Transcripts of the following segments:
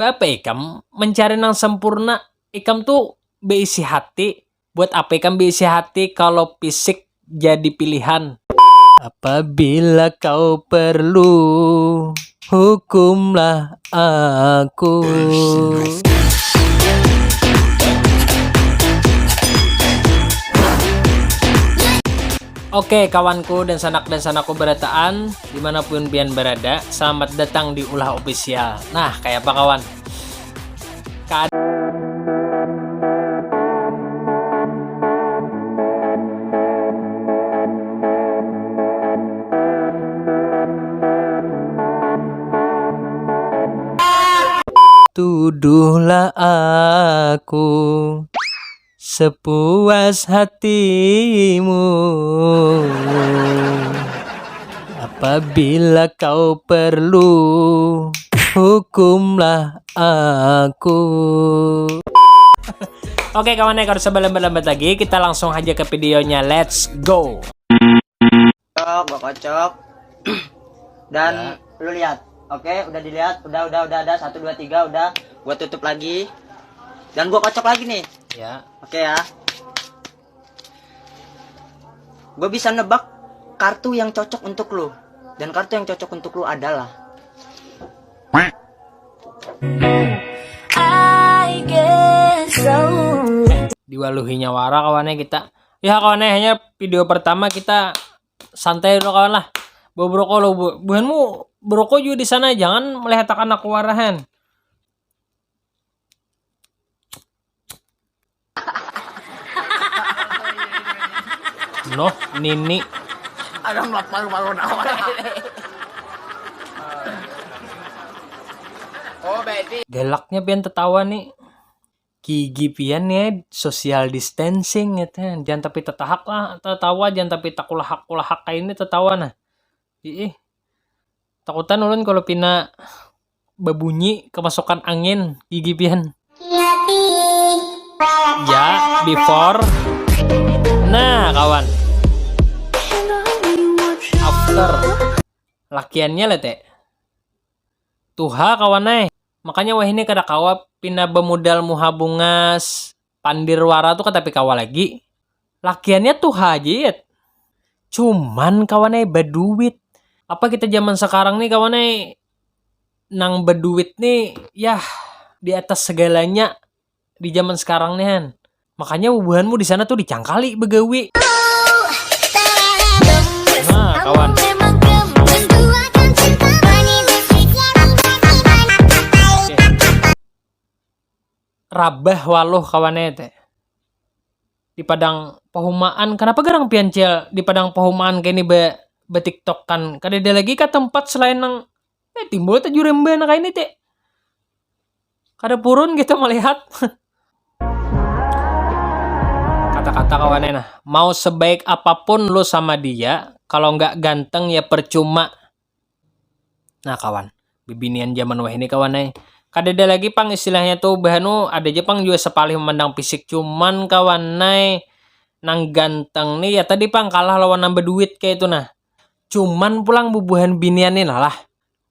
Apa ikam mencari yang sempurna, ikam tuh berisi hati. Buat apa ikam berisi hati kalau fisik jadi pilihan? Apabila kau perlu, hukumlah aku. Oke kawanku dan sanakku berataan, dimanapun pian berada, selamat datang di Ulah Official. Nah, kayak apa kawan? Tuduhlah aku sepuas hatimu. Apabila kau perlu, hukumlah aku. Oke kawan, kalau sebelum berlambat lagi, kita langsung aja ke videonya. Let's go. Gua kocok. Dan lu lihat. Oke, udah dilihat. Udah 1 2 3 udah. Gua tutup lagi. Dan gua kocok lagi nih. Ya. Oke ya. Gua bisa nebak kartu yang cocok untuk lu. Dan kartu yang cocok untuk lu adalah I guess so. Diwaluhinya wara kawannya kita. Ya kawannya, hanya video pertama kita santai dulu kawan lah. Bawa broko lo, buhanmu broko juga di sana, jangan melihatkan aku warahan. Noh, Nini. ada malu-malu nawan. Oh, baby. Galaknya pian tertawa nih. Gigi pian nih social distancing gitu. Jangan tapi tetahak lah, tertawa, jangan tapi takulahak kayak ini tertawa nah. Ih. Takutan ulun kalau pina berbunyi kemasukan angin gigi pian. Ya, before. Nah, kawan. After. Lakiannya lah teh. Tuha kawan. Makanya wah ini kada kawa pina bemodal muha bungas pandir wara tuh kata kawa lagi. Lakiannya tuha aja ya. Cuman kawan berduit. Apa kita zaman sekarang nih kawan nang berduit nih ya di atas segalanya di zaman sekarang nih Han. Makanya hubunganmu di sana tuh dicangkali begawi. Nah, kawan. Rabah waluh kawannya teh. Di padang pahumaan, kenapa garang piancel di padang pahumaan kayak ini be TikTok kan? Kada ada lagi ke tempat selain nang timbul teh juremba na kayak ini teh. Kada purun gitu melihat. Kata-kata kawannya nah, mau sebaik apapun lu sama dia, kalau nggak ganteng ya percuma. Nah kawan, bibinian zaman wah ini kawannya. Kada ada lagi pang istilahnya tuh bahanu ada aja pang juga sepalih memandang fisik, cuman kawan nang ganteng nih ya tadi pang kalah lawan nambah duit kayak itu nah. Cuman pulang bubuhan binian nih lah.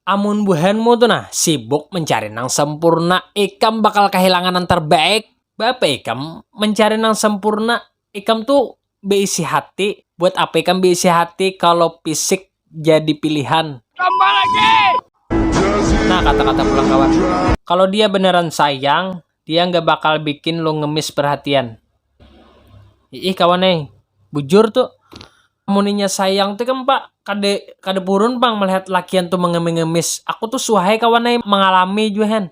Amun buhanmu tuh nah sibuk mencari nang sempurna, ikam bakal kehilangan yang terbaik. Bapak ikam mencari nang sempurna, ikam tuh berisi hati. Buat apa ikam berisi hati kalau fisik jadi pilihan? Tambah lagi. Nah kata-kata pulang kawan. Kalau dia beneran sayang, dia nggak bakal bikin lo ngemis perhatian. Ih kawan bujur tuh. Muninya sayang tuh kan pak, kade purun bang melihat lakian tuh mengemis. Aku tuh suahai kawan mengalami juahan.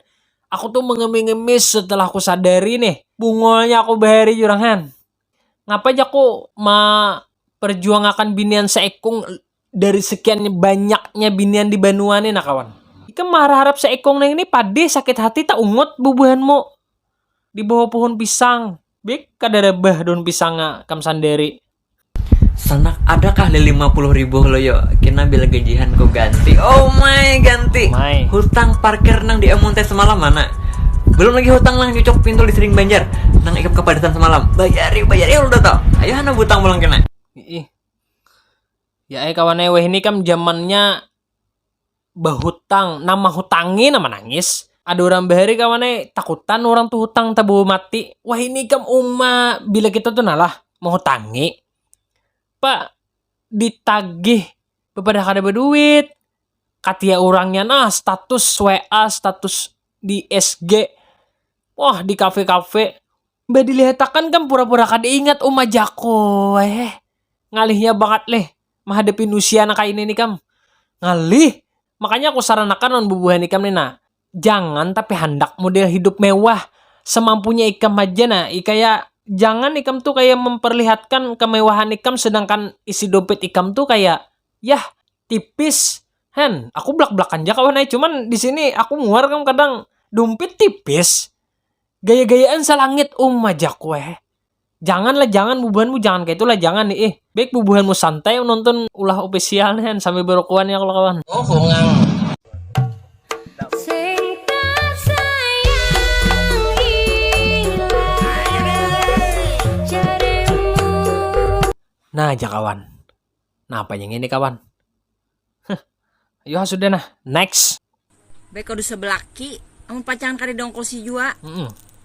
Aku tuh mengemis setelah aku sadari nih, bungolnya aku bahari jurangan. Ngapa aja aku perjuangakan binian seekung dari sekian banyaknya binian di Banuan nih nah kawan. Ikam harap seekong neng ini pade sakit hati tak ungut bubuhanmu di bawah pohon pisang. Bik kada rebah daun pisang kam sandiri. Sanak adakah 50.000 lo yo kena bila gajian ko ganti. Oh my ganti. My. Hutang parkir nang di amunte semalam mana? Belum lagi hutang nang cucok pintu listrik Banjar. Nang ikap kepadatan semalam. Bayari udah tau. Ayo hana hutang pulang kena. Ih. Ya kawan weh ini kan zamannya bahutang, nama hutangi nama nangis. ada orang bahari kawannya takutan orang tuh hutang tabu mati. Wah ini kam bila kita tuh nalah mau hutangi. Pak ditagih bepada kada berduit. Katia orangnya status WA, status di SG. Wah di kafe-kafe. Mbak dilihatakan kan pura-pura kada ingat jako. Ngalihnya banget leh. Menghadapin usia anak kayak ini nih kam. Ngalih. Makanya aku saranakan non bubuhan ikam nih nah. Jangan tapi hendak model hidup mewah. Semampunya ikam aja nah. Kayak jangan ikam tuh kayak memperlihatkan kemewahan ikam sedangkan isi dompet ikam tuh kayak yah tipis. Aku belak-belakan aja kawan cuman di sini aku nguar kan kadang dompet tipis. Gaya-gayaan salangit aja Janganlah, jangan bubuhanmu jangan kayak itulah, jangan nih. Baik bubuhanmu santai nonton ulah official nih sambil berokuan ya kalau kawan. Oh, hongang. Sing tak sayang hilang jarimu. Nah aja kawan. Nah apa yang ini kawan? Ayo sudah nah. Next. Baik kau sebelaki, amun pacaran kada dongkol si jua,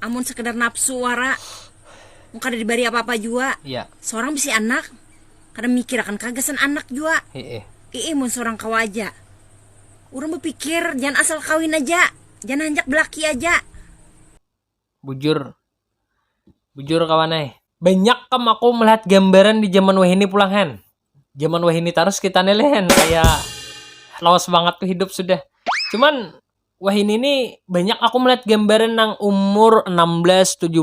amun sekedar nafsu wara, mun kada diberi apa-apa jua. Iya. Seorang bisi anak, kada mikir akan kagasan anak jua. Mun seorang kau aja. Urang berpikir jangan asal kawin aja, jangan hanjak belaki aja. Bujur kawan banyak kam aku melihat gambaran di zaman wahini pulang zaman wahini terus kita nelen kayak lawas banget tuh hidup sudah. Cuman wahini ini banyak aku melihat gambaran nang umur 16, 17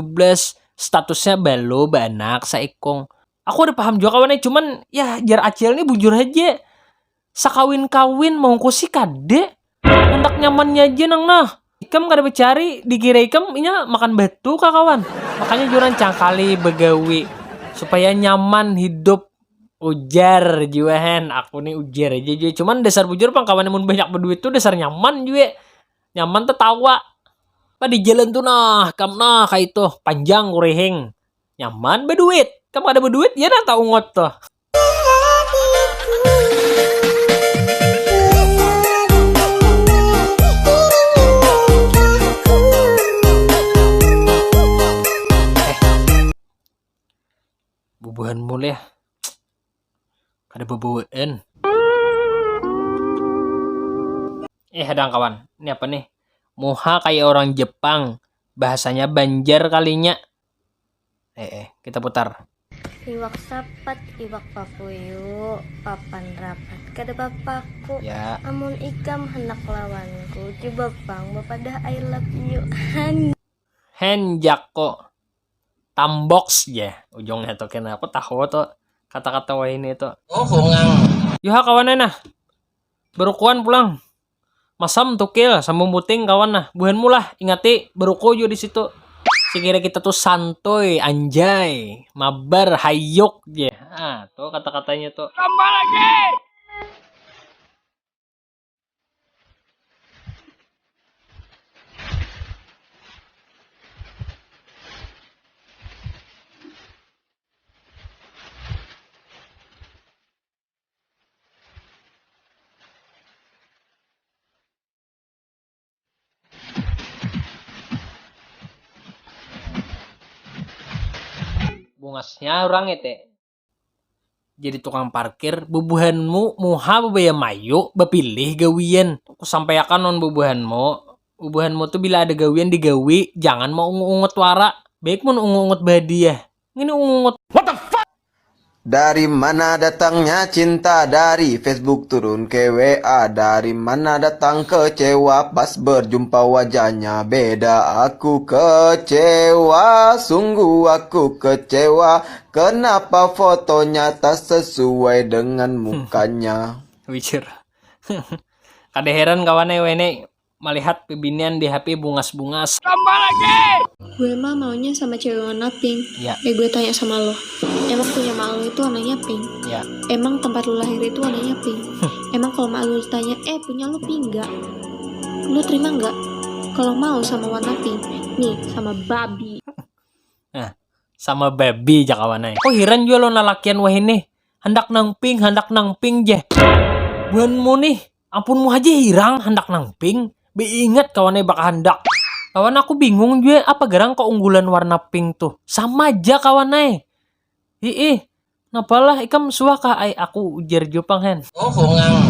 statusnya balo banak saikong. Aku udah paham juga kawan cuman ya jar acil nih bujur aja. Sakawin-kawin mau ku si kade hendak nyamannya aja nang nah. Ikam kada bercari dikira ikam inya makan batu kah kawan. Makanya juran cangkali begawi supaya nyaman hidup. Ujar juga aku nih ujar aja juga. Cuman dasar bujur pang kawan yang banyak berduit tuh dasar nyaman juga. Nyaman tertawa. Pak di jalan tuh nah kam nah kayak itu panjang kurehing. Nyaman berduit. Kamu ada berduit ya nah tau ngot tuh. Bubuhan mulai kada bebuan. Hadang kawan. Ini apa nih? Muha kayak orang Jepang. Bahasanya Banjar kalinya. Kita putar. Iwak sapat, iwak papuyu, papan rapat. Kada bapakku, Ya. amun ikam hendak lawanku. Coba pang, bapadah I love you. Henjako. Tambox ya. Ujungnya tuh kena aku tahu tuh kata-kata wah ini tuh. Oh, hongang. Yuha kawan nah. Berukuan pulang. Masam tukil sambung puting kawan nah. Buhan mulah ingati beruko jo di situ. Sekira kita tuh santoy, anjay, mabar, hayok ya. Tuh kata-katanya tuh. Tambah lagi. Bungasnya orang itu. Jadi tukang parkir, bubuhanmu muha bebaya mayu, bepilih gawian. Aku sampaikan non bubuhanmu. Bubuhanmu tuh bila ada gawian digawi, jangan mau ungut wara. Baik mun ungut badiah. Ini ungut. What the fuck? Dari mana datangnya cinta? Dari Facebook turun ke WA. Dari mana datang kecewa pas berjumpa wajahnya beda? Aku kecewa, sungguh aku kecewa. Kenapa fotonya tak sesuai dengan mukanya? Wicir. Kada heran kawannya wene melihat pebinian di HP bungas-bungas. Tambah lagi. Gue mah maunya sama cewek warna pink. Ya. Gue tanya sama lo, emang punya mak lo itu warnanya pink? Ya. Emang tempat lo lahir itu warnanya pink? Emang kalau mak lo tanya, punya lo pink nggak? Lo terima nggak? Kalau mau sama warna pink, nih sama babi. Nah, sama babi jakawanay. Oh heran juga lo nalakian wah ini. Hendak nang ping je. Buanmu nih, ampunmu aja hirang hendak nang ping. Beingat kawannya baka hendak. Kawan aku bingung juga apa gerang keunggulan warna pink tuh. Sama aja kawannya. Napalah ikam suaka ay aku ujar Jepang hen. Oh, ngang.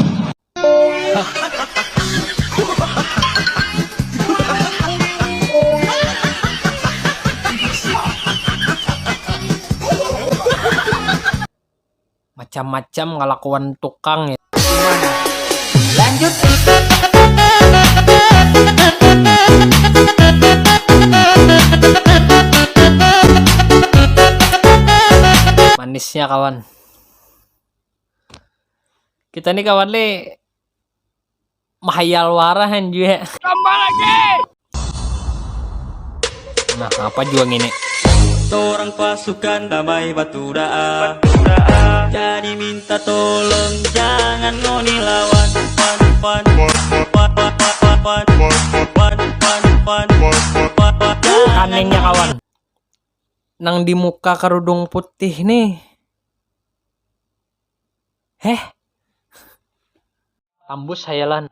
Macam-macam ngelakuan tukang ya. Lanjut. Manisnya kawan. Kita nih kawan le mahayal warahan juga. Tambah lagi. Nah, apa juang ini? Orang pasukan damai batu daa, jadi minta tolong jangan ngoni lawan. Kanengnya kawan. Nang di muka kerudung putih nih. Tambus hayalan.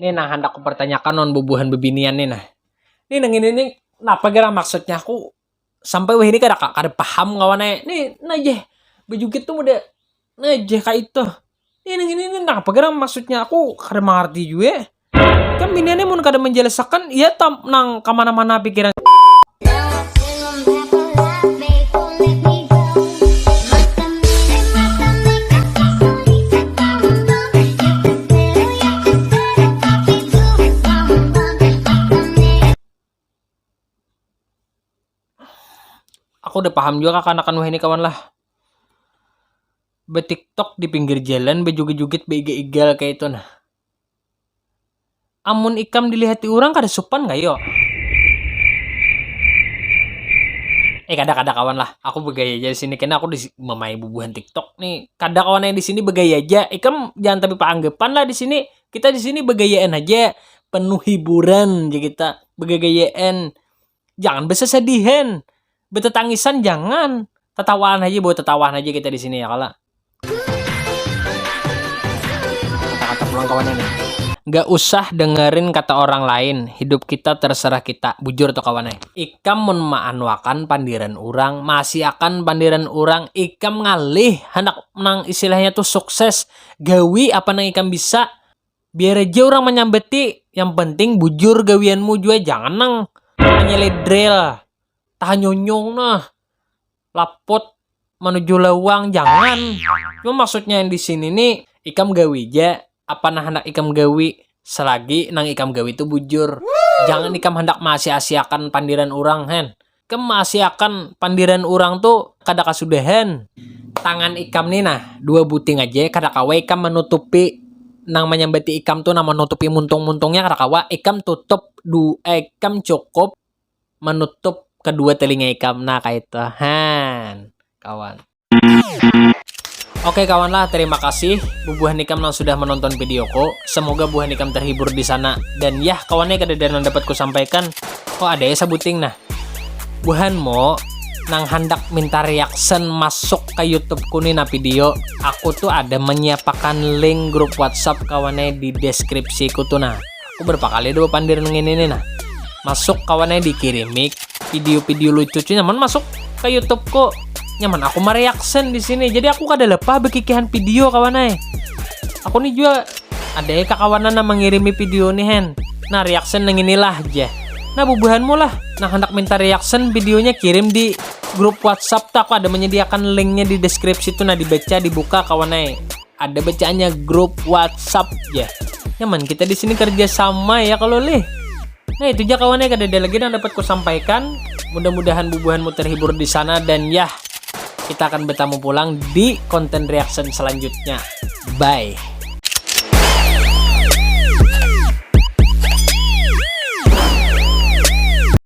Ini nah hendak aku pertanyakan non bubuhan bebinian nih nah. Ini nang ini kenapa gara maksudnya aku sampai wah ini kada paham kawannya. Nih najeh baju gitu udah najeh kayak itu. Ini nang ini kenapa gara maksudnya aku kada mengerti juga. Kan biniannya mun kada menjelaskan ya nang kemana-mana pikiran. Aku udah paham juga akan wah ini kawan lah. Be-TikTok di pinggir jalan, bejugit-jugit, beiga-igal kayak itu nah. Amun ikam dilihati orang kada sopan gak yo? Kada kawan lah. Aku begaya aja di sini karena aku di memai bubuhan TikTok nih. Kada kawan yang di sini begaya aja. Ikam jangan tapi paanggapan lah di sini. Kita di sini begayaan aja, penuh hiburan aja kita. Begayaan. Jangan besesedihan. Betetangisan jangan. Tetawaan aja buat tetawaan aja kita di sini ya kala. Kata-kata pulang kawan ini. Gak usah dengerin kata orang lain. Hidup kita terserah kita. Bujur tuh kawannya. Ikam mun maanwakan pandiran orang. Masih akan pandiran orang. Ikam ngalih. Hendak nang istilahnya tuh sukses. Gawi apa nang ikam bisa. Biar aja orang menyambeti. Yang penting bujur gawianmu juga. Jangan nang nyeledrel. Tahan nyonyong nah. Lapot menuju lawang. Jangan. Cuma maksudnya yang di sini nih. Ikam gawi aja. Apa nah hendak ikam gawi selagi nang ikam gawi itu bujur. Jangan ikam hendak masih asiakan pandiran orang hen. Ikam masih akan pandiran orang tuh kada kasudahan. Tangan ikam nih nah 2 buting aja kada kawa ikam menutupi nang menyambati ikam tuh, nang menutupi muntung-muntungnya kada kawa ikam tutup ikam cukup menutup kedua telinga ikam nah kayak itu han kawan. Oke kawan lah, terima kasih bubuhan ikam yang sudah menonton videoku. Semoga bubuhan ikam terhibur di sana. Dan ya kawannya kadang dapat ku sampaikan. Kok ada ya sabuting nah. Buhan mo nang hendak minta reaction masuk ke YouTube ku nih na video. Aku tuh ada menyiapkan link grup WhatsApp kawannya di deskripsi ku tuh nah. Aku berapa kali dua pandir ini nah. Masuk kawannya dikirimi video-video lucu nyaman masuk ke YouTube ku. Nyaman aku mereaction di sini. Jadi aku kada lupa bekikihan video kawannya. Aku nih juga ada ya kakawanan yang mengirimi video nih hen. Nah reaction yang inilah aja. Nah bubuhanmu lah. Nah hendak minta reaction videonya kirim di grup WhatsApp tuh. Aku ada menyediakan linknya di deskripsi tuh. Nah dibaca dibuka kawannya. Ada bacaannya grup WhatsApp ya. Nyaman kita di sini kerja sama ya kalau leh. Nah itu aja kawannya kada ada lagi yang dapat ku sampaikan. Mudah-mudahan bubuhanmu terhibur di sana dan ya. Kita akan bertemu pulang di konten reaction selanjutnya. Bye.